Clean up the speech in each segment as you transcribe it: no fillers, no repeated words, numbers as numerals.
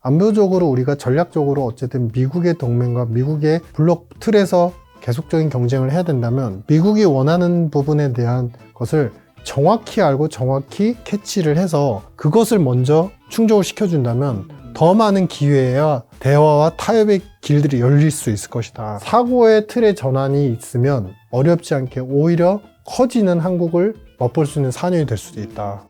안보적으로 우리가 전략적으로 어쨌든 미국의 동맹과 미국의 블록 틀에서 계속적인 경쟁을 해야 된다면 미국이 원하는 부분에 대한 것을 정확히 알고 정확히 캐치를 해서 그것을 먼저 충족을 시켜준다면 더 많은 기회와 대화와 타협의 길들이 열릴 수 있을 것이다. 사고의 틀의 전환이 있으면 어렵지 않게 오히려 커지는 한국을 맛볼 수 있는 4년이 될 수도 있다.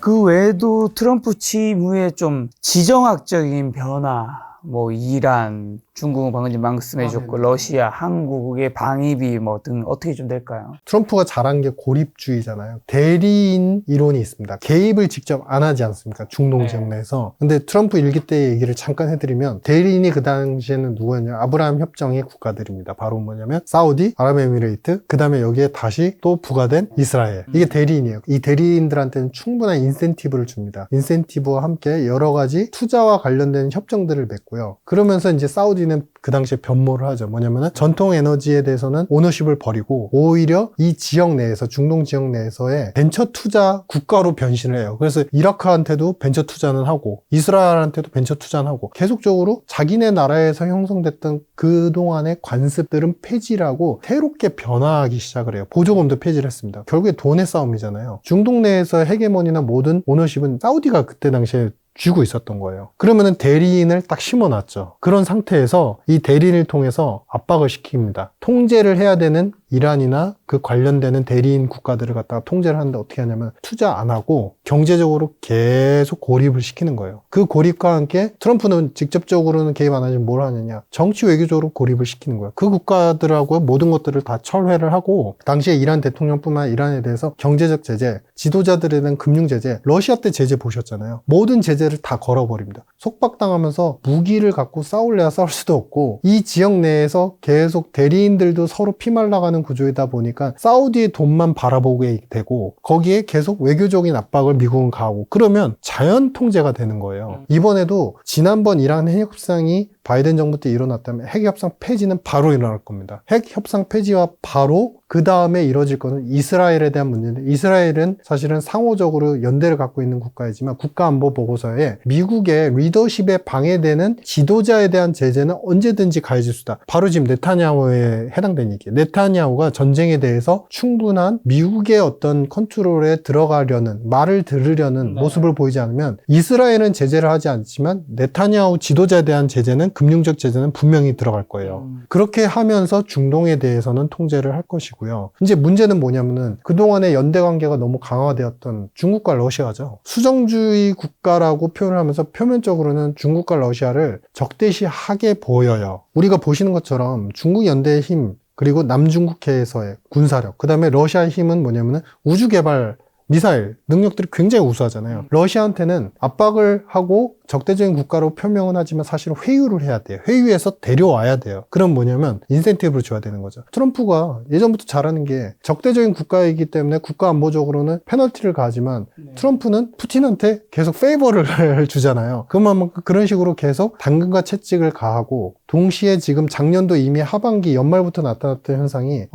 그 외에도 트럼프 취임 후에 좀 지정학적인 변화, 뭐 이란, 중국은 방금 말씀해주셨고 러시아, 한국의 방위비 뭐 등 어떻게 좀 될까요? 트럼프가 잘한 게 고립주의잖아요. 대리인 이론이 있습니다. 개입을 직접 안 하지 않습니까? 중동 지역 내에서. 근데 트럼프 일기 때 얘기를 잠깐 해드리면 대리인이 그 당시에는 누구였냐? 아브라함 협정의 국가들입니다. 바로 뭐냐면 사우디, 아랍에미레이트, 그 다음에 여기에 다시 또 부과된 이스라엘. 이게 대리인이에요. 이 대리인들한테는 충분한 인센티브를 줍니다. 인센티브와 함께 여러 가지 투자와 관련된 협정들을 맺고요. 그러면서 이제 사우디는 그 당시에 변모를 하죠. 뭐냐면은 전통 에너지에 대해서는 오너십을 버리고 오히려 이 지역 내에서 중동 지역 내에서의 벤처 투자 국가로 변신을 해요. 그래서 이라크한테도 벤처 투자는 하고 이스라엘한테도 벤처 투자는 하고 계속적으로 자기네 나라에서 형성됐던 그동안의 관습들은 폐지하고 새롭게 변화하기 시작을 해요. 보조금도 폐지를 했습니다. 결국에 돈의 싸움이잖아요. 중동 내에서 헤게모니나 모든 오너십은 사우디가 그때 당시에 쥐고 있었던 거예요. 그러면은 대리인을 딱 심어놨죠. 그런 상태에서 이 대리인을 통해서 압박을 시킵니다. 통제를 해야 되는 이란이나 그 관련되는 대리인 국가들을 갖다가 통제를 하는데 어떻게 하냐면 투자 안 하고 경제적으로 계속 고립을 시키는 거예요. 그 고립과 함께 트럼프는 직접적으로는 개입 안 하지만 뭘 하느냐, 정치 외교적으로 고립을 시키는 거예요. 그 국가들하고 모든 것들을 다 철회를 하고 당시에 이란 대통령뿐만 이란에 대해서 경제적 제재, 지도자들에 대한 금융 제재, 러시아 때 제재 보셨잖아요. 모든 제재를 다 걸어버립니다. 속박당하면서 무기를 갖고 싸울래야 싸울 수도 없고 이 지역 내에서 계속 대리인들도 서로 피말라가는 구조이다 보니까 사우디의 돈만 바라보게 되고 거기에 계속 외교적인 압박을 미국은 가하고 그러면 자연 통제가 되는 거예요. 이번에도 지난번 이란 핵협상이 바이든 정부 때 일어났다면 핵협상 폐지는 바로 일어날 겁니다. 핵협상 폐지와 바로 그 다음에 이뤄질 것은 이스라엘에 대한 문제인데 이스라엘은 사실은 상호적으로 연대를 갖고 있는 국가이지만 국가안보보고서에 미국의 리더십에 방해되는 지도자에 대한 제재는 언제든지 가해질 수다. 바로 지금 네타냐후에 해당되는 얘기예요. 네타냐후가 전쟁에 대해서 충분한 미국의 어떤 컨트롤에 들어가려는 말을 들으려는 모습을 보이지 않으면 이스라엘은 제재를 하지 않지만 네타냐후 지도자에 대한 제재는 금융적 제재는 분명히 들어갈 거예요. 그렇게 하면서 중동에 대해서는 통제를 할 것이고요. 이제 문제는 뭐냐면은 그동안의 연대 관계가 너무 강화되었던 중국과 러시아죠. 수정주의 국가라고 표현을 하면서 표면적으로는 중국과 러시아를 적대시하게 보여요. 우리가 보시는 것처럼 중국 연대의 힘 그리고 남중국해에서의 군사력 그 다음에 러시아의 힘은 뭐냐면은 우주개발 미사일 능력들이 굉장히 우수하잖아요. 러시아한테는 압박을 하고 적대적인 국가로 표명은 하지만 사실은 회유를 해야 돼요. 회유해서 데려와야 돼요. 그럼 뭐냐면 인센티브를 줘야 되는 거죠. 트럼프가 예전부터 잘하는 게 적대적인 국가이기 때문에 국가 안보적으로는 페널티를 가하지만 트럼프는 푸틴한테 계속 페이버를 주잖아요. 그러면 그런 식으로 계속 당근과 채찍을 가하고 동시에 지금 작년도 이미 하반기 연말부터 나타났던 현상이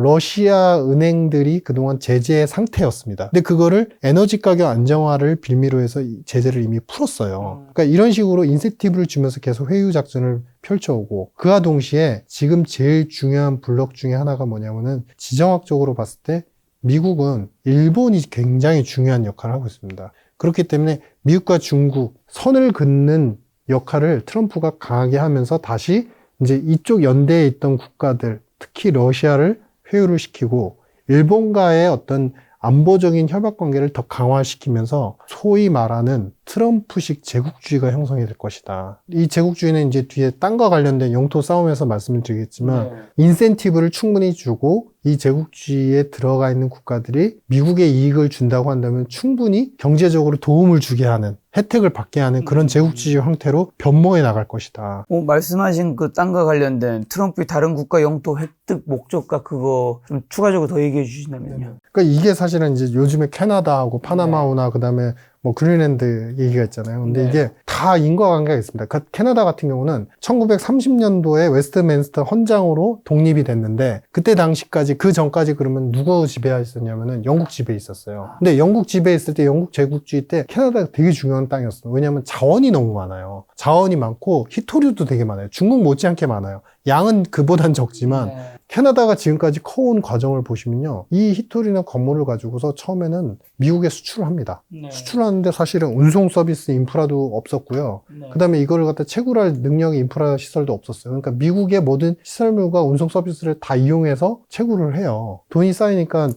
러시아 은행들이 그동안 제재 상태였습니다. 근데 그거를 에너지 가격 안정화를 빌미로 해서 제재를 이미 풀었어요. 그러니까 이런 식으로 인센티브를 주면서 계속 회유 작전을 펼쳐오고 그와 동시에 지금 제일 중요한 블록 중에 하나가 뭐냐면은 지정학적으로 봤을 때 미국은 일본이 굉장히 중요한 역할을 하고 있습니다. 그렇기 때문에 미국과 중국 선을 긋는 역할을 트럼프가 강하게 하면서 다시 이제 이쪽 연대에 있던 국가들 특히 러시아를 회유를 시키고 일본과의 어떤 안보적인 협약 관계를 더 강화시키면서 소위 말하는 트럼프식 제국주의가 형성이 될 것이다. 이 제국주의는 이제 뒤에 땅과 관련된 영토 싸움에서 말씀을 드리겠지만 인센티브를 충분히 주고 이 제국주의에 들어가 있는 국가들이 미국의 이익을 준다고 한다면 충분히 경제적으로 도움을 주게 하는 혜택을 받게 하는 그런 제국주의 형태로 변모해 나갈 것이다. 말씀하신 그 땅과 관련된 트럼프의 다른 국가 영토 획득 목적과 그거 좀 추가적으로 더 얘기해 주신다면요. 그러니까 이게 사실은 이제 요즘에 캐나다하고 파나마우나 그다음에 뭐 그린랜드 얘기가 있잖아요. 근데 이게 다 다 인과관계가 있습니다. 캐나다 같은 경우는 1930년도에 웨스트민스터 헌장으로 독립이 됐는데 그때 당시까지 그 전까지 그러면 누가 지배했었냐면은 영국 지배에 있었어요. 근데 영국 지배에 있을 때 영국 제국주의 때 캐나다가 되게 중요한 땅이었어요. 왜냐하면 자원이 너무 많아요. 자원이 많고 희토류도 되게 많아요. 중국 못지않게 많아요. 양은 그보단 적지만 네. 캐나다가 지금까지 커온 과정을 보시면요. 이 히토리나 건물을 가지고서 처음에는 미국에 수출을 합니다. 네. 수출하는데 사실은 운송 서비스 인프라도 없었고요. 네. 그 다음에 이거를 갖다 채굴할 능력의 인프라 시설도 없었어요. 그러니까 미국의 모든 시설물과 운송 서비스를 다 이용해서 채굴을 해요. 돈이 쌓이니까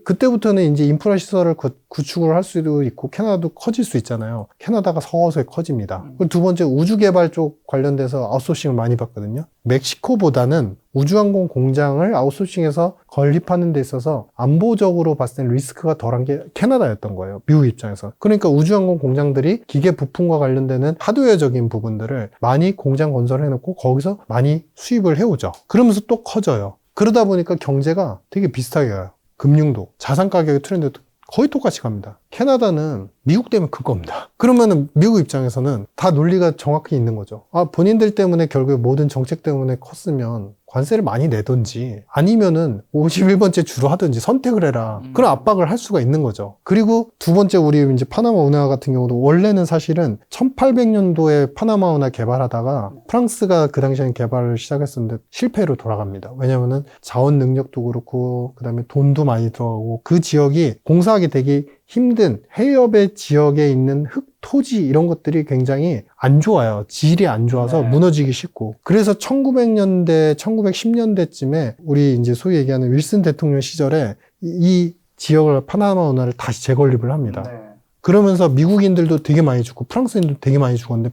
그때부터는 이제 인프라 시설을 구축을 할 수도 있고 캐나다도 커질 수 있잖아요. 캐나다가 서서히 커집니다. 그리고 두 번째 우주 개발 쪽 관련돼서 아웃소싱을 많이 받거든요. 멕시코보다는 우주항공 공장을 아웃소싱해서 건립하는 데 있어서 안보적으로 봤을 때 리스크가 덜한 게 캐나다였던 거예요. 미국 입장에서. 그러니까 우주항공 공장들이 기계 부품과 관련되는 하드웨어적인 부분들을 많이 공장 건설해놓고 거기서 많이 수입을 해오죠. 그러면서 또 커져요. 그러다 보니까 경제가 되게 비슷하게 가요. 금융도, 자산 가격의 트렌드도 거의 똑같이 갑니다. 캐나다는 미국 때문에 큰 겁니다. 그러면은 미국 입장에서는 다 논리가 정확히 있는 거죠. 본인들 때문에 결국에 모든 정책 때문에 컸으면 관세를 많이 내든지 아니면은 51번째 주로 하든지 선택을 해라. 그런 압박을 할 수가 있는 거죠. 그리고 두 번째 우리 이제 파나마 운하 같은 경우도 원래는 사실은 1800년도에 파나마 운하 개발하다가 프랑스가 그 당시에는 개발을 시작했었는데 실패로 돌아갑니다. 왜냐면은 자원 능력도 그렇고 그다음에 돈도 많이 들어가고 그 지역이 공사하기 되게 힘든 해협의 지역에 있는 흙, 토지 이런 것들이 굉장히 안 좋아요. 질이 안 좋아서 네. 무너지기 쉽고. 그래서 1900년대, 1910년대쯤에 우리 이제 소위 얘기하는 윌슨 대통령 시절에 이 지역을 파나마 운하를 다시 재건립을 합니다. 네. 그러면서 미국인들도 되게 많이 죽고 프랑스인들도 되게 많이 죽었는데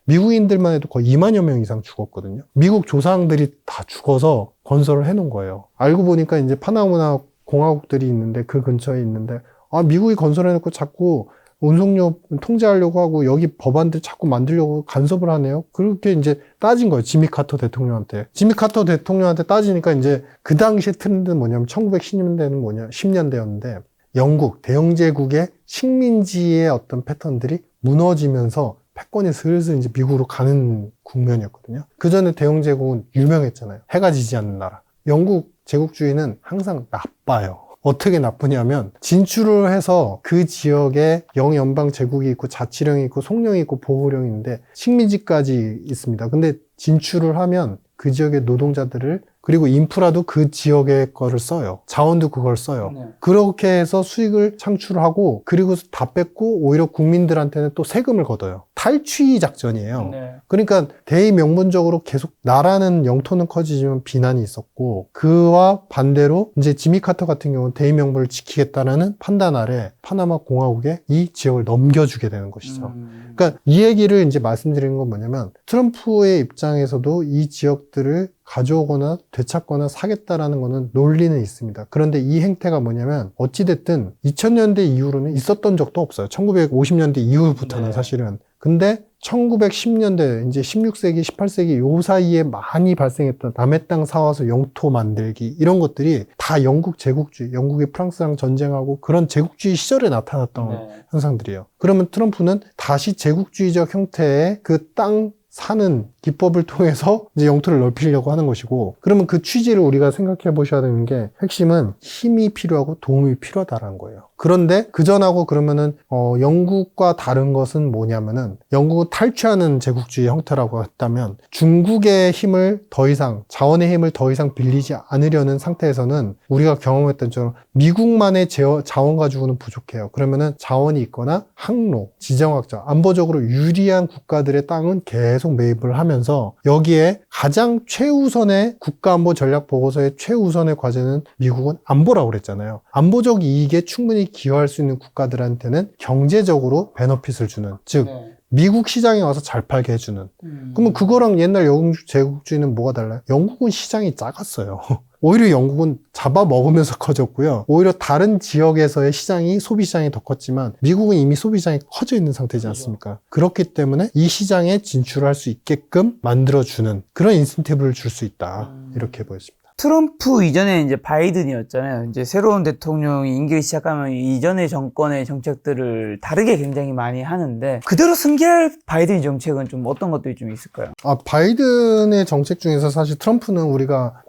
미국인들만 해도 거의 2만여 명 이상 죽었거든요. 미국 조상들이 다 죽어서 건설을 해놓은 거예요. 알고 보니까 이제 파나마 공화국들이 있는데 그 근처에 있는데 미국이 건설해놓고 자꾸 운송료 통제하려고 하고 여기 법안들 자꾸 만들려고 간섭을 하네요. 그렇게 이제 따진 거예요. 지미 카터 대통령한테. 지미 카터 대통령한테 따지니까 이제 그 당시의 트렌드는 뭐냐면 1910년대는 10년대였는데 영국, 대영제국의 식민지의 어떤 패턴들이 무너지면서 패권이 슬슬 이제 미국으로 가는 국면이었거든요. 그 전에 대영제국은 유명했잖아요. 해가 지지 않는 나라. 영국 제국주의는 항상 나빠요. 어떻게 나쁘냐면 진출을 해서 그 지역에 영연방 제국이 있고 자치령이 있고 속령이 있고 보호령이 있는데 식민지까지 있습니다. 근데 진출을 하면 그 지역의 노동자들을 그리고 인프라도 그 지역의 거를 써요. 자원도 그걸 써요. 네. 그렇게 해서 수익을 창출하고 그리고 다 뺏고 오히려 국민들한테는 또 세금을 걷어요. 탈취 작전이에요. 네. 그러니까 대의명분적으로 계속 나라는 영토는 커지지만 비난이 있었고 그와 반대로 이제 지미 카터 같은 경우는 대의명분을 지키겠다라는 판단 아래 파나마 공화국에 이 지역을 넘겨주게 되는 것이죠. 그러니까 이 얘기를 이제 말씀드리는 건 뭐냐면 트럼프의 입장에서도 이 지역들을 가져오거나 되찾거나 사겠다라는 거는 논리는 있습니다. 그런데 이 행태가 뭐냐면 어찌됐든 2000년대 이후로는 있었던 적도 없어요. 1950년대 이후부터는 네. 사실은. 근데 1910년대 이제 16세기, 18세기 요 사이에 많이 발생했던 남의 땅 사와서 영토 만들기 이런 것들이 다 영국 제국주의, 영국이 프랑스랑 전쟁하고 그런 제국주의 시절에 나타났던 네. 현상들이에요. 그러면 트럼프는 다시 제국주의적 형태의 그 땅 사는 기법을 통해서 이제 영토를 넓히려고 하는 것이고 그러면 그 취지를 우리가 생각해 보셔야 되는 게 핵심은 힘이 필요하고 도움이 필요하다라는 거예요. 그런데 그전하고 그러면은 영국과 다른 것은 뭐냐면은 영국은 탈취하는 제국주의 형태라고 했다면 중국의 힘을 더 이상 자원의 힘을 더 이상 빌리지 않으려는 상태에서는 우리가 경험했던 것처럼 미국만의 자원 가지고는 부족해요. 그러면은 자원이 있거나 항로, 지정학적, 안보적으로 유리한 국가들의 땅은 계속 매입을 하면서 여기에 가장 최우선의 국가안보 전략보고서의 최우선의 과제는 미국은 안보라고 그랬잖아요. 안보적 이익에 충분히 기여할 수 있는 국가들한테는 경제적으로 베너핏을 주는, 즉 네. 미국 시장에 와서 잘 팔게 해주는. 그러면 그거랑 옛날 영국 제국주의는 뭐가 달라요? 영국은 시장이 작았어요. 오히려 영국은 잡아먹으면서 커졌고요. 오히려 다른 지역에서의 시장이 소비 시장이 더 컸지만 미국은 이미 소비 시장이 커져 있는 상태지 않습니까? 그렇기 때문에 이 시장에 진출할 수 있게끔 만들어주는 그런 인센티브를 줄 수 있다. 이렇게 보여집니다. 트럼프 이전에 이제 바이든이었잖아요. 이제 새로운 대통령이 임기를 시작하면 이전의 정권의 정책들을 다르게 굉장히 많이 하는데 그대로 승계할 바이든 정책은 좀 어떤 것들이 좀 있을까요? 바이든의 정책 중에서 사실 트럼프는 우리가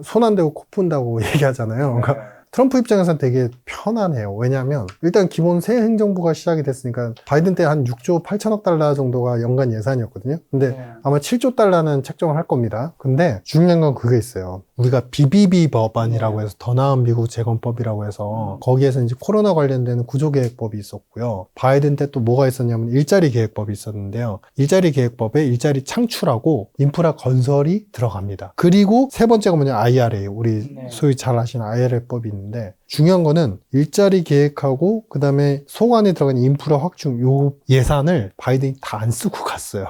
손 안 대고 코 푼다고 얘기하잖아요. 그러니까 트럼프 입장에서는 되게 편하네요. 왜냐하면 일단 기본 새 행정부가 시작이 됐으니까 바이든 때 한 6조 8천억 달러 정도가 연간 예산이었거든요. 근데 아마 7조 달러는 책정을 할 겁니다. 근데 중요한 건 그게 있어요. 우리가 BBB 법안이라고 해서 더 나은 미국 재건법이라고 해서 거기에서 이제 코로나 관련되는 구조계획법이 있었고요. 바이든 때 또 뭐가 있었냐면 일자리 계획법이 있었는데요. 일자리 계획법에 일자리 창출하고 인프라 건설이 들어갑니다. 그리고 세 번째가 뭐냐, IRA, 우리 소위 잘 아시는 IRA법이 있는데 중요한 거는 일자리 계획하고 그 다음에 소관에 들어간 인프라 확충 요 예산을 바이든이 다 안 쓰고 갔어요.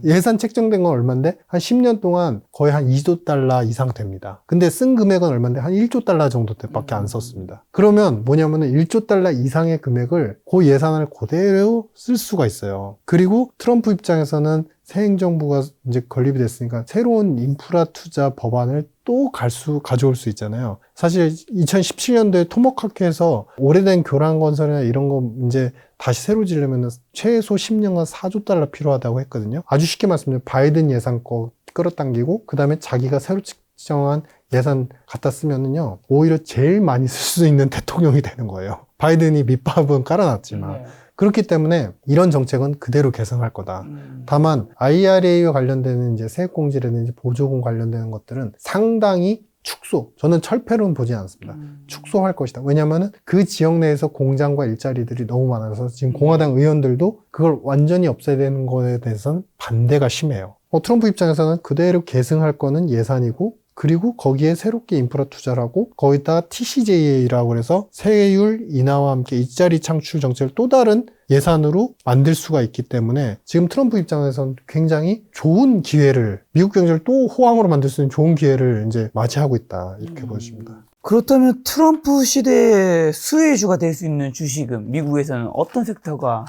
예산 책정된 건 얼마인데 한 10년 동안 거의 한 2조 달러 이상 됩니다. 근데 쓴 금액은 얼마인데 한 1조 달러 정도 밖에 안 썼습니다. 그러면 뭐냐면은 1조 달러 이상의 금액을 그 예산을 그대로 쓸 수가 있어요. 그리고 트럼프 입장에서는 새 행정부가 이제 건립이 됐으니까 새로운 인프라 투자 법안을 또 가져올 수 있잖아요. 사실 2017년도에 토모카크에서 오래된 교란 건설이나 이런 거 이제 다시 새로 지려면 최소 10년간 4조 달러 필요하다고 했거든요. 아주 쉽게 말씀드리면 바이든 예산 거 끌어당기고 그 다음에 자기가 새로 측정한 예산 갖다 쓰면은요 오히려 제일 많이 쓸 수 있는 대통령이 되는 거예요. 바이든이 밑밥은 깔아놨지만. 그렇기 때문에 이런 정책은 그대로 계승할 거다. 다만 IRA와 관련되는 이제 세액공제라든지 보조금 관련되는 것들은 상당히 축소, 저는 철폐로는 보지 않습니다. 축소할 것이다. 왜냐하면 그 지역 내에서 공장과 일자리들이 너무 많아서 지금 공화당 의원들도 그걸 완전히 없애야 되는 거에 대해서는 반대가 심해요. 트럼프 입장에서는 그대로 계승할 거는 예산이고 그리고 거기에 새롭게 인프라 투자를 하고 거기다 TCJA라고 해서 세율 인하와 함께 일자리 창출 정책을 또 다른 예산으로 만들 수가 있기 때문에 지금 트럼프 입장에서는 굉장히 좋은 기회를 미국 경제를 또 호황으로 만들 수 있는 좋은 기회를 이제 맞이하고 있다 이렇게 보여집니다. 그렇다면 트럼프 시대의 수혜주가 될 수 있는 주식은 미국에서는 어떤 섹터가?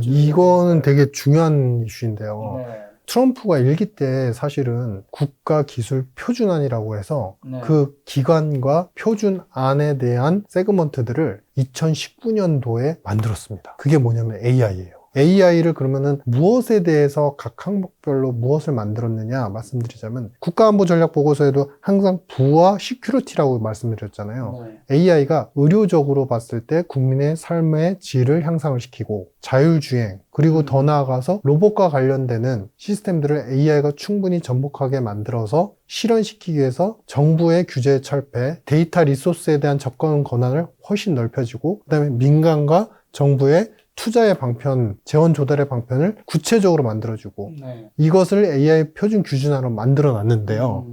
이거는 되게 중요한 이슈인데요. 트럼프가 일기 때 사실은 국가기술표준안이라고 해서 그 기관과 표준안에 대한 세그먼트들을 2019년도에 만들었습니다. 그게 뭐냐면 AI예요. AI를 그러면은 무엇에 대해서 각 항목별로 무엇을 만들었느냐 말씀드리자면 국가안보전략보고서에도 항상 부와 시큐리티라고 말씀드렸잖아요. AI가 의료적으로 봤을 때 국민의 삶의 질을 향상을 시키고 자율주행 그리고 더 나아가서 로봇과 관련되는 시스템들을 AI가 충분히 전복하게 만들어서 실현시키기 위해서 정부의 규제 철폐, 데이터 리소스에 대한 접근 권한을 훨씬 넓혀지고 그다음에 민간과 정부의 투자의 방편, 재원 조달의 방편을 구체적으로 만들어주고 이것을 AI 표준 기준으로 만들어 놨는데요.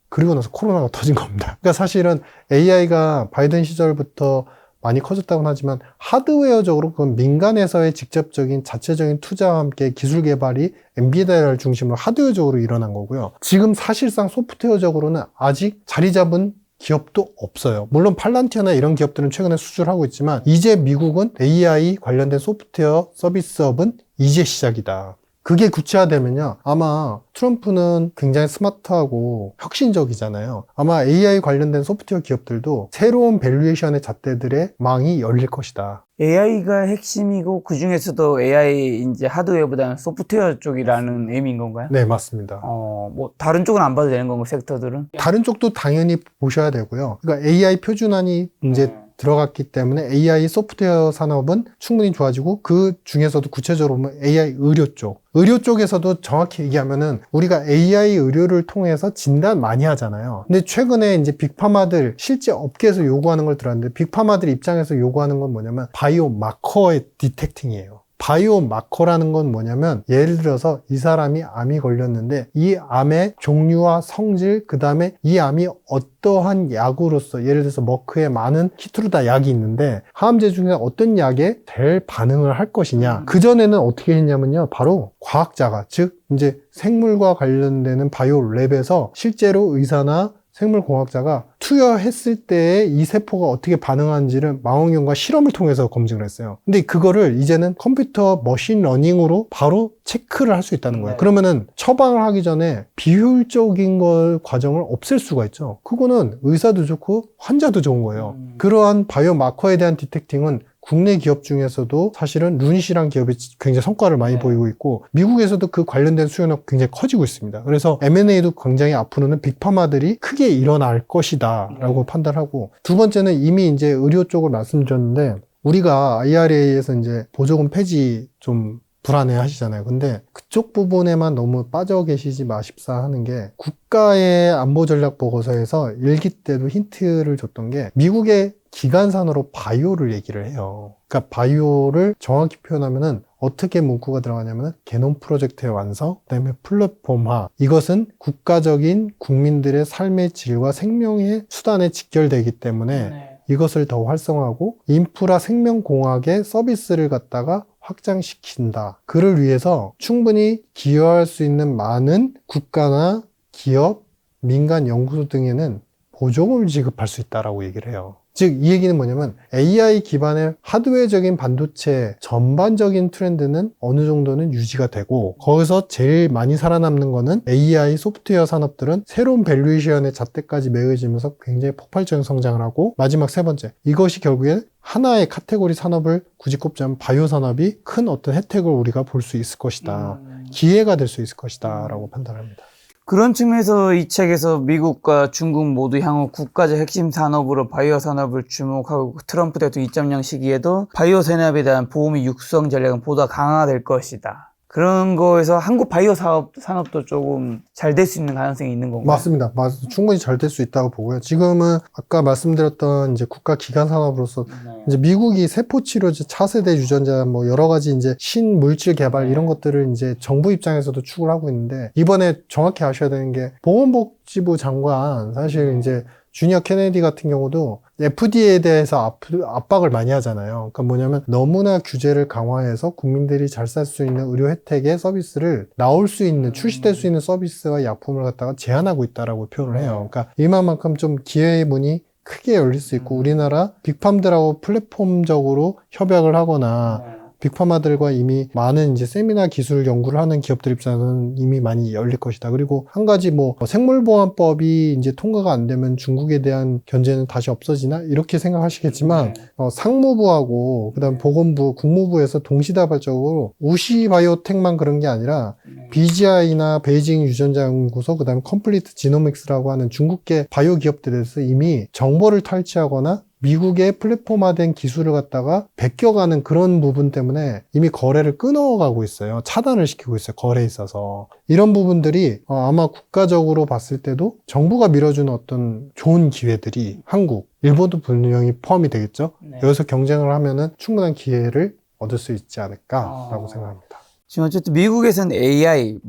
그리고 나서 코로나가 터진 겁니다. 그러니까 사실은 AI가 바이든 시절부터 많이 커졌다고는 하지만 하드웨어적으로 그건 민간에서의 직접적인 자체적인 투자와 함께 기술 개발이 엔비디아를 중심으로 하드웨어적으로 일어난 거고요. 지금 사실상 소프트웨어적으로는 아직 자리 잡은 기업도 없어요. 물론 팔란티어나 이런 기업들은 최근에 수주를 하고 있지만 이제 미국은 AI 관련된 소프트웨어 서비스업은 이제 시작이다. 그게 구체화되면요. 아마 트럼프는 굉장히 스마트하고 혁신적이잖아요. 아마 AI 관련된 소프트웨어 기업들도 새로운 밸류에이션의 잣대들의 망이 열릴 것이다. AI가 핵심이고 그 중에서도 AI 이제 하드웨어보다는 소프트웨어 쪽이라는 의미인 건가요? 네, 맞습니다. 뭐 다른 쪽은 안 봐도 되는 건가요, 섹터들은? 다른 쪽도 당연히 보셔야 되고요. 그러니까 AI 표준안이 이제 들어갔기 때문에 AI 소프트웨어 산업은 충분히 좋아지고 그 중에서도 구체적으로 보면 AI 의료 쪽. 의료 쪽에서도 정확히 얘기하면은 우리가 AI 의료를 통해서 진단 많이 하잖아요. 근데 최근에 이제 빅파마들 실제 업계에서 요구하는 걸 들었는데 빅파마들 입장에서 요구하는 건 뭐냐면 바이오 마커의 디텍팅이에요. 바이오 마커라는 건 뭐냐면 예를 들어서 이 사람이 암이 걸렸는데 이 암의 종류와 성질 그 다음에 이 암이 어떠한 약으로서 예를 들어서 머크에 많은 키트루다 약이 있는데 항암제 중에 어떤 약에 될 반응을 할 것이냐 그전에는 어떻게 했냐면요 바로 과학자가 즉 이제 생물과 관련되는 바이오 랩에서 실제로 의사나 생물공학자가 투여했을 때 이 세포가 어떻게 반응하는지를 망원경과 실험을 통해서 검증을 했어요. 근데 그거를 이제는 컴퓨터 머신러닝으로 바로 체크를 할 수 있다는 거예요. 네. 그러면은 처방을 하기 전에 비효율적인 걸 과정을 없앨 수가 있죠. 그거는 의사도 좋고 환자도 좋은 거예요. 그러한 바이오 마커에 대한 디텍팅은 국내 기업 중에서도 사실은 루닛이라는 기업이 굉장히 성과를 많이 보이고 있고 미국에서도 그 관련된 수요는 굉장히 커지고 있습니다. 그래서 M&A도 굉장히 앞으로는 빅파마들이 크게 일어날 것이다 라고 판단하고, 두 번째는 이미 이제 의료 쪽을 말씀드렸는데 우리가 IRA에서 이제 보조금 폐지 좀 불안해 하시잖아요. 근데 그쪽 부분에만 너무 빠져 계시지 마십사 하는 게, 국가의 안보 전략 보고서에서 일기 때도 힌트를 줬던 게 미국의 기간산으로 바이오를 얘기를 해요. 그러니까 바이오를 정확히 표현하면은 어떻게 문구가 들어가냐면은 게놈 프로젝트의 완성, 그다음에 플랫폼화. 이것은 국가적인 국민들의 삶의 질과 생명의 수단에 직결되기 때문에 이것을 더 활성화하고 인프라 생명공학의 서비스를 갖다가 확장시킨다. 그를 위해서 충분히 기여할 수 있는 많은 국가나 기업, 민간 연구소 등에는 보조금을 지급할 수 있다라고 얘기를 해요. 즉, 이 얘기는 뭐냐면 AI 기반의 하드웨어적인 반도체 전반적인 트렌드는 어느 정도는 유지가 되고, 거기서 제일 많이 살아남는 거는 AI 소프트웨어 산업들은 새로운 밸류에이션의 잣대까지 매여지면서 굉장히 폭발적인 성장을 하고, 마지막 세 번째, 이것이 결국에 하나의 카테고리 산업을 굳이 꼽자면 바이오 산업이 큰 어떤 혜택을 우리가 볼 수 있을 것이다. 기회가 될 수 있을 것이다 라고 판단합니다. 그런 측면에서 이 책에서 미국과 중국 모두 향후 국가적 핵심 산업으로 바이오 산업을 주목하고, 트럼프 대통령 2.0 시기에도 바이오 산업에 대한 보호미 육성 전략은 보다 강화될 것이다. 그런 거에서 한국 바이오 산업도 조금 잘 될 수 있는 가능성이 있는 건가요? 맞습니다. 충분히 잘 될 수 있다고 보고요. 지금은 아까 말씀드렸던 이제 국가 기관 산업으로서 이제 미국이 세포 치료제, 차세대 유전자, 뭐 여러 가지 이제 신물질 개발 이런 것들을 이제 정부 입장에서도 추구를 하고 있는데, 이번에 정확히 아셔야 되는 게 보건복지부 장관, 사실 이제 주니어 케네디 같은 경우도 FDA에 대해서 압박을 많이 하잖아요. 그러니까 뭐냐면 너무나 규제를 강화해서 국민들이 잘 살 수 있는 의료 혜택의 서비스를 나올 수 있는, 출시될 수 있는 서비스와 약품을 갖다가 제한하고 있다라고 표현을 해요. 그러니까 이만큼 좀 기회의 문이 크게 열릴 수 있고, 우리나라 빅팜들하고 플랫폼적으로 협약을 하거나 빅파마들과 이미 많은 이제 세미나 기술 연구를 하는 기업들 입장에서는 이미 많이 열릴 것이다. 그리고 한 가지 뭐 생물보안법이 이제 통과가 안 되면 중국에 대한 견제는 다시 없어지나 이렇게 생각하시겠지만 상무부하고 그다음 보건부, 국무부에서 동시다발적으로 우시 바이오텍만 그런 게 아니라 BGI나 베이징 유전자 연구소, 그다음 컴플리트 지노믹스라고 하는 중국계 바이오 기업들에서 이미 정보를 탈취하거나 미국의 플랫폼화된 기술을 갖다가 베껴가는 그런 부분 때문에 이미 거래를 끊어가고 있어요. 차단을 시키고 있어요. 거래에 있어서. 이런 부분들이 아마 국가적으로 봤을 때도 정부가 밀어주는 어떤 좋은 기회들이 한국, 일본도 분명히 포함이 되겠죠. 여기서 경쟁을 하면은 충분한 기회를 얻을 수 있지 않을까라고 생각합니다. 지금 어쨌든 미국에서는 AI,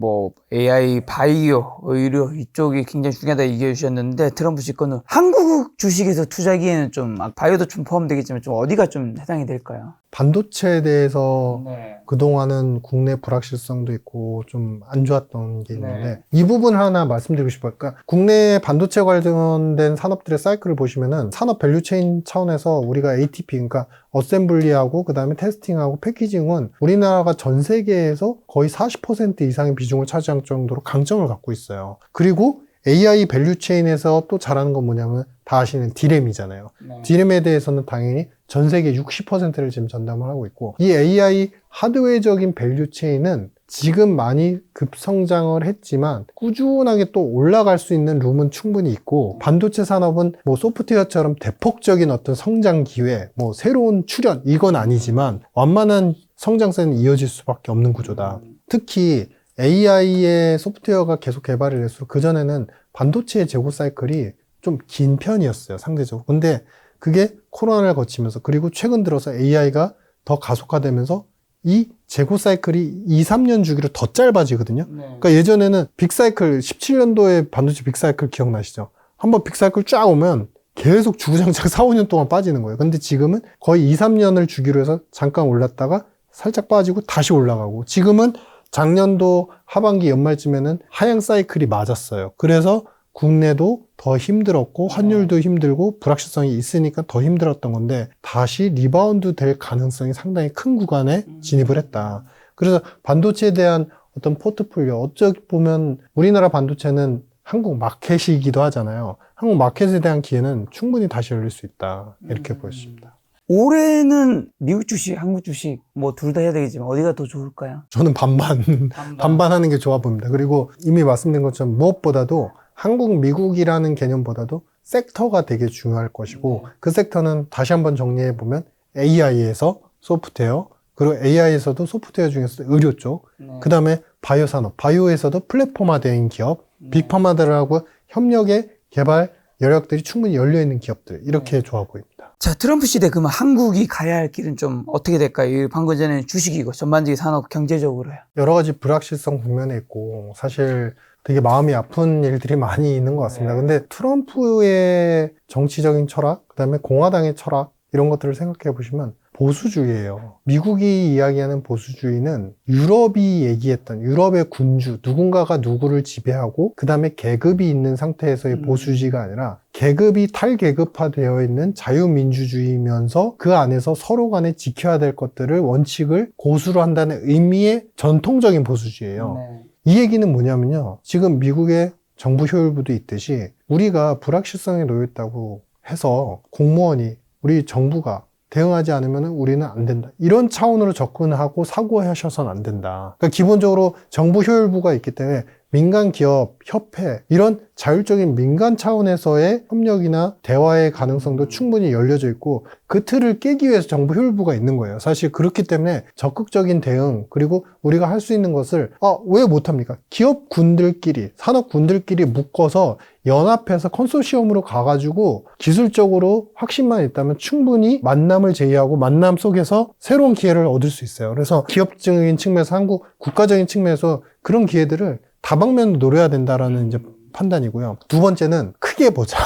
바이오, 의료 이쪽이 굉장히 중요하다 얘기해 주셨는데, 트럼프 집권은 한국 주식에서 투자하기에는 좀, 바이오도 좀 포함되겠지만 좀 어디가 좀 해당이 될까요? 반도체에 대해서 그동안은 국내 불확실성도 있고 좀 안 좋았던 게 있는데, 이 부분 하나 말씀드리고 싶어요. 그러니까 국내 반도체 관련된 산업들의 사이클을 보시면은 산업 밸류체인 차원에서 우리가 ATP, 그러니까 어셈블리하고 그 다음에 테스팅하고 패키징은 우리나라가 전 세계에서 거의 40% 이상의 비중을 차지할 정도로 강점을 갖고 있어요. 그리고 AI 밸류체인에서 또 잘하는 건 뭐냐면 다 아시는 D램이잖아요. D램에 대해서는 당연히 전 세계 60%를 지금 전담을 하고 있고, 이 AI 하드웨어적인 밸류체인은 지금 많이 급성장을 했지만 꾸준하게 또 올라갈 수 있는 룸은 충분히 있고, 반도체 산업은 뭐 소프트웨어처럼 대폭적인 어떤 성장 기회, 뭐 새로운 출현 이건 아니지만 완만한 성장세는 이어질 수밖에 없는 구조다. 특히 AI의 소프트웨어가 계속 개발이 될수록 그전에는 반도체의 재고 사이클이 좀 긴 편이었어요, 상대적으로. 근데 그게 코로나를 거치면서, 그리고 최근 들어서 AI가 더 가속화되면서 이 재고 사이클이 2, 3년 주기로 더 짧아지거든요. 그러니까 예전에는 빅사이클, 17년도에 반도체 빅사이클 기억나시죠? 한번 빅사이클 쫙 오면 계속 주구장창 4, 5년 동안 빠지는 거예요. 근데 지금은 거의 2, 3년을 주기로 해서 잠깐 올랐다가 살짝 빠지고 다시 올라가고, 지금은 작년도 하반기 연말쯤에는 하향 사이클이 맞았어요. 그래서 국내도 더 힘들었고 환율도 힘들고 불확실성이 있으니까 더 힘들었던 건데 다시 리바운드 될 가능성이 상당히 큰 구간에 진입을 했다. 그래서 반도체에 대한 어떤 포트폴리오, 어쩌 보면 우리나라 반도체는 한국 마켓이기도 하잖아요. 한국 마켓에 대한 기회는 충분히 다시 열릴 수 있다. 이렇게 보였습니다. 올해는 미국 주식, 한국 주식 뭐 둘 다 해야 되겠지만 어디가 더 좋을까요? 저는 반반 하는 게 좋아 보입니다. 그리고 이미 말씀드린 것처럼 무엇보다도 한국, 미국이라는 개념보다도 섹터가 되게 중요할 것이고 그 섹터는 다시 한번 정리해 보면 AI에서 소프트웨어, 그리고 AI에서도 소프트웨어 중에서 의료 쪽, 그 다음에 바이오 산업, 바이오에서도 플랫폼화된 기업, 빅파마들하고 협력의 개발 여력들이 충분히 열려있는 기업들, 이렇게 좋아 보입니다. 자, 트럼프 시대 그러면 한국이 가야 할 길은 좀 어떻게 될까요? 이 방금 전에는 주식이고 전반적인 산업 경제적으로요. 여러 가지 불확실성 국면에 있고 사실 되게 마음이 아픈 일들이 많이 있는 것 같습니다. 근데 트럼프의 정치적인 철학, 그 다음에 공화당의 철학, 이런 것들을 생각해 보시면 보수주의예요. 미국이 이야기하는 보수주의는 유럽이 얘기했던 유럽의 군주, 누군가가 누구를 지배하고 그 다음에 계급이 있는 상태에서의 보수주의가 아니라 계급이 탈계급화되어 있는 자유민주주의면서 그 안에서 서로 간에 지켜야 될 것들을 원칙을 고수로 한다는 의미의 전통적인 보수주의예요. 이 얘기는 뭐냐면요. 지금 미국의 정부 효율부도 있듯이 우리가 불확실성에 놓였다고 해서 공무원이 우리 정부가 대응하지 않으면 우리는 안 된다. 이런 차원으로 접근하고 사고하셔서는 안 된다. 그러니까 기본적으로 정부 효율부가 있기 때문에 민간 기업, 협회 이런 자율적인 민간 차원에서의 협력이나 대화의 가능성도 충분히 열려져 있고 그 틀을 깨기 위해서 정부 효율부가 있는 거예요. 사실 그렇기 때문에 적극적인 대응 그리고 우리가 할 수 있는 것을 왜 못합니까? 기업군들끼리 산업군들끼리 묶어서 연합해서 컨소시엄으로 가가지고 기술적으로 확신만 있다면 충분히 만남을 제의하고 만남 속에서 새로운 기회를 얻을 수 있어요. 그래서 기업적인 측면에서 한국 국가적인 측면에서 그런 기회들을 다방면으로 노려야 된다라는 이제 판단이고요. 두 번째는 크게 보자.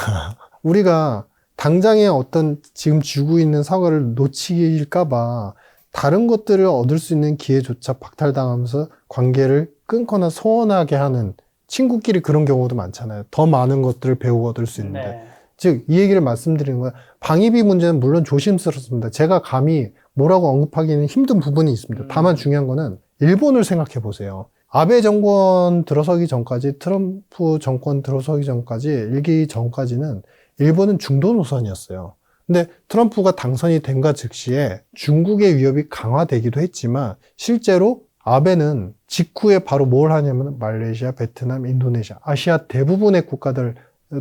우리가 당장의 어떤 지금 쥐고 있는 사과를 놓칠까봐 다른 것들을 얻을 수 있는 기회조차 박탈당하면서 관계를 끊거나 소원하게 하는 친구끼리 그런 경우도 많잖아요. 더 많은 것들을 배우고 얻을 수 있는데. 즉, 이 얘기를 말씀드리는 거야. 방위비 문제는 물론 조심스럽습니다. 제가 감히 뭐라고 언급하기는 힘든 부분이 있습니다. 다만 중요한 거는 일본을 생각해 보세요. 아베 정권 들어서기 전까지, 트럼프 정권 들어서기 전까지, 일기 전까지는 일본은 중도 노선이었어요. 근데 트럼프가 당선이 된가 즉시에 중국의 위협이 강화되기도 했지만 실제로 아베는 직후에 바로 뭘 하냐면 말레이시아, 베트남, 인도네시아, 아시아 대부분의 국가들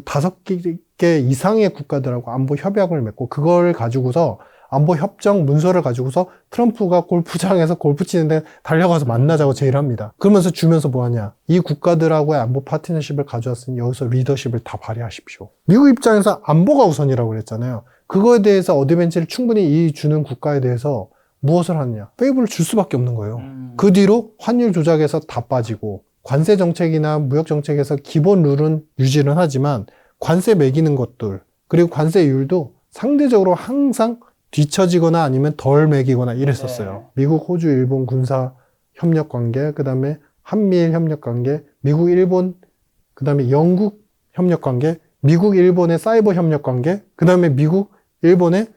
5개 이상의 국가들하고 안보 협약을 맺고 그걸 가지고서 안보 협정 문서를 가지고서 트럼프가 골프장에서 골프 치는데 달려가서 만나자고 제의를 합니다. 그러면서 주면서 뭐 하냐? 이 국가들하고의 안보 파트너십을 가져왔으니 여기서 리더십을 다 발휘하십시오. 미국 입장에서 안보가 우선이라고 그랬잖아요. 그거에 대해서 어드밴티지를 충분히 주는 국가에 대해서 무엇을 하느냐? 페이블을 줄 수밖에 없는 거예요. 그 뒤로 환율 조작에서 다 빠지고 관세 정책이나 무역 정책에서 기본 룰은 유지는 하지만 관세 매기는 것들 그리고 관세율도 상대적으로 항상 뒤처지거나 아니면 덜 매기거나 이랬었어요. 미국, 호주, 일본 군사 협력 관계, 그 다음에 한미일 협력 관계, 미국, 일본, 그 다음에 영국 협력 관계, 미국, 일본의 사이버 협력 관계, 그 다음에 미국, 일본의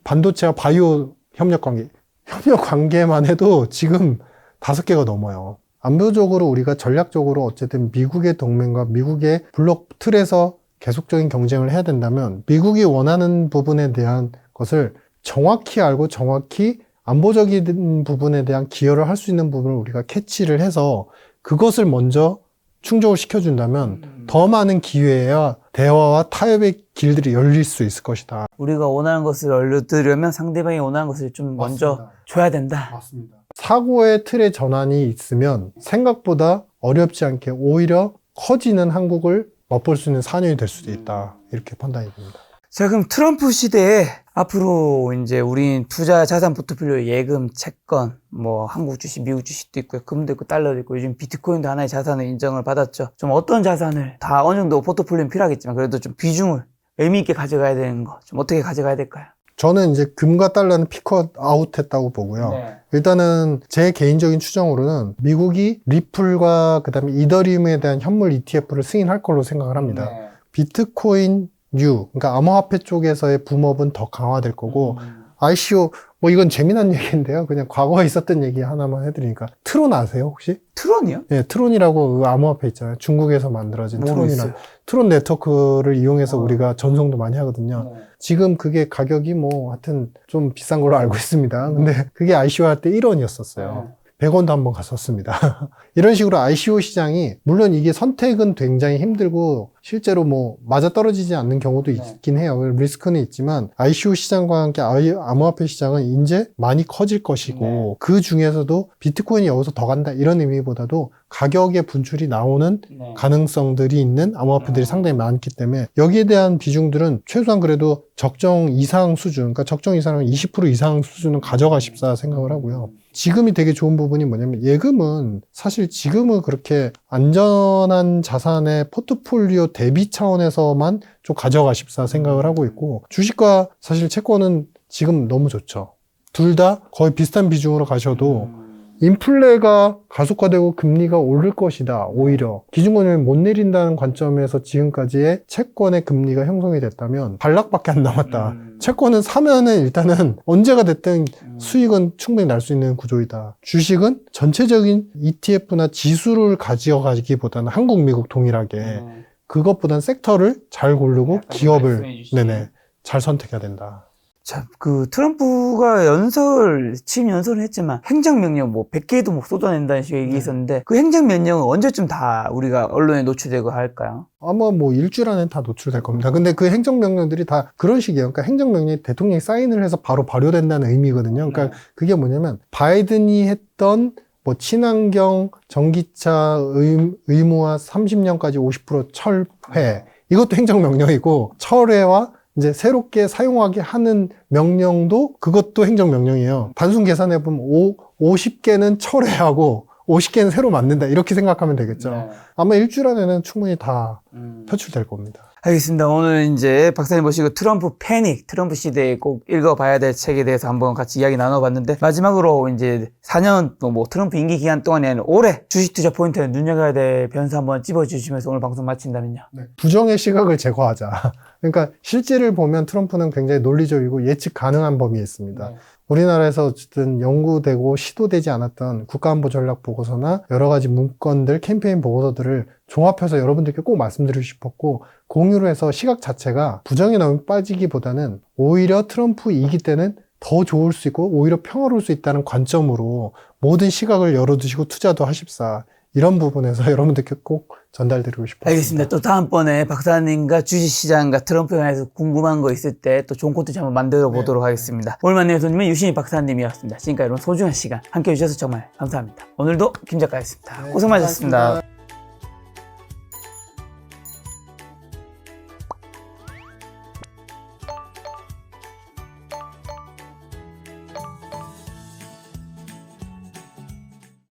반도체와 바이오 협력 관계. 협력 관계만 해도 지금 5개가 넘어요. 안보적으로 우리가 전략적으로 어쨌든 미국의 동맹과 미국의 블록 틀에서 계속적인 경쟁을 해야 된다면 미국이 원하는 부분에 대한 것을 정확히 알고 정확히 안보적인 부분에 대한 기여를 할 수 있는 부분을 우리가 캐치를 해서 그것을 먼저 충족을 시켜준다면 더 많은 기회와 대화와 타협의 길들이 열릴 수 있을 것이다. 우리가 원하는 것을 얻으려면 상대방이 원하는 것을 좀 먼저 맞습니다. 줘야 된다. 맞습니다. 사고의 틀의 전환이 있으면 생각보다 어렵지 않게 오히려 커지는 한국을 맛볼 수 있는 4년이 될 수도 있다. 이렇게 판단이 됩니다. 자, 그럼 트럼프 시대에 앞으로 이제 우린 투자 자산 포트폴리오 예금, 채권, 뭐 한국 주식, 미국 주식도 있고요. 금도 있고 달러도 있고 요즘 비트코인도 하나의 자산을 인정을 받았죠. 좀 어떤 자산을 다 어느 정도 포트폴리오는 필요하겠지만 그래도 좀 비중을 의미 있게 가져가야 되는 거 좀 어떻게 가져가야 될까요? 저는 이제 금과 달러는 피크 아웃 했다고 보고요. 네. 일단은 제 개인적인 추정으로는 미국이 리플과 그다음에 이더리움에 대한 현물 ETF를 승인할 걸로 생각을 합니다. 네. 비트코인 U, 그러니까 암호화폐 쪽에서의 붐업은 더 강화될 거고 ICO, 뭐 이건 재미난 얘기인데요. 그냥 과거에 있었던 얘기 하나만 해드리니까 트론 아세요 혹시? 트론이요? 네, 트론이라고 그 암호화폐 있잖아요. 중국에서 만들어진 모르겠어요. 트론 네트워크를 이용해서 우리가 전송도 많이 하거든요. 네. 지금 그게 가격이 뭐 하여튼 좀 비싼 걸로 알고 있습니다. 근데 그게 ICO 할 때 1원이었었어요. 100원도 한번 갔었습니다. 이런 식으로 ICO 시장이 물론 이게 선택은 굉장히 힘들고 실제로 뭐 맞아떨어지지 않는 경우도 있긴 해요. 리스크는 있지만 ICO 시장과 함께 암호화폐 시장은 이제 많이 커질 것이고 그 중에서도 비트코인이 여기서 더 간다 이런 의미보다도 가격의 분출이 나오는 가능성들이 있는 암호화폐들이 상당히 많기 때문에 여기에 대한 비중들은 최소한 그래도 적정 이상 수준, 그러니까 적정 이상은 20% 이상 수준은 가져가십사 생각을 하고요. 지금이 되게 좋은 부분이 뭐냐면 예금은 사실 지금은 그렇게 안전한 자산의 포트폴리오 대비 차원에서만 좀 가져가십사 생각을 하고 있고 주식과 사실 채권은 지금 너무 좋죠. 둘 다 거의 비슷한 비중으로 가셔도 인플레가 가속화되고 금리가 오를 것이다. 오히려 기준금리를 못 내린다는 관점에서 지금까지의 채권의 금리가 형성이 됐다면 반락밖에 안 남았다. 채권은 사면은 일단은 언제가 됐든 수익은 충분히 날 수 있는 구조이다. 주식은 전체적인 ETF나 지수를 가져가기보다는 한국, 미국 동일하게 그것보다는 섹터를 잘 고르고 기업을 잘 선택해야 된다. 참, 그 트럼프가 취임 연설을 했지만 행정명령 뭐 100개도 못 쏟아낸다는 식의 얘기 있었는데 그 행정명령은 언제쯤 다 우리가 언론에 노출되고 할까요? 아마 뭐 일주일 안에 다 노출될 겁니다. 근데 그 행정명령들이 다 그런 식이에요. 그러니까 행정명령이 대통령이 사인을 해서 바로 발효된다는 의미거든요. 그러니까 그게 뭐냐면 바이든이 했던 뭐 친환경 전기차 의무화 30년까지 50% 철회 이것도 행정명령이고 철회와 이제 새롭게 사용하게 하는 명령도 그것도 행정명령이에요. 단순 계산해보면 50개는 철회하고 50개는 새로 만든다 이렇게 생각하면 되겠죠. 아마 일주일 안에는 충분히 다 표출될 겁니다. 알겠습니다. 오늘 이제 박사님 모시고 트럼프 시대에 꼭 읽어봐야 될 책에 대해서 한번 같이 이야기 나눠봤는데 마지막으로 이제 4년 뭐 트럼프 임기 기간 동안에 올해 주식 투자 포인트에 눈여겨야 될 변수 한번 찝어주시면서 오늘 방송 마친다면요. 부정의 시각을 제거하자. 그러니까 실제를 보면 트럼프는 굉장히 논리적이고 예측 가능한 범위에 있습니다. 우리나라에서 어쨌든 연구되고 시도되지 않았던 국가안보 전략 보고서나 여러 가지 문건들, 캠페인 보고서들을 종합해서 여러분들께 꼭 말씀드리고 싶었고 공유를 해서 시각 자체가 부정에 너무 빠지기보다는 오히려 트럼프 2기 때는 더 좋을 수 있고 오히려 평화로울 수 있다는 관점으로 모든 시각을 열어두시고 투자도 하십사. 이런 부분에서 여러분들께 꼭 전달드리고 싶습니다. 알겠습니다. 또 다음번에 박사님과 주식시장과 트럼프에 관해서 궁금한 거 있을 때 또 좋은 콘텐츠 한번 만들어 보도록 하겠습니다. 오늘 만난 손님은 유신희 박사님이었습니다. 지금까지 여러분 소중한 시간 함께 해주셔서 정말 감사합니다. 오늘도 김 작가였습니다. 고생 많으셨습니다.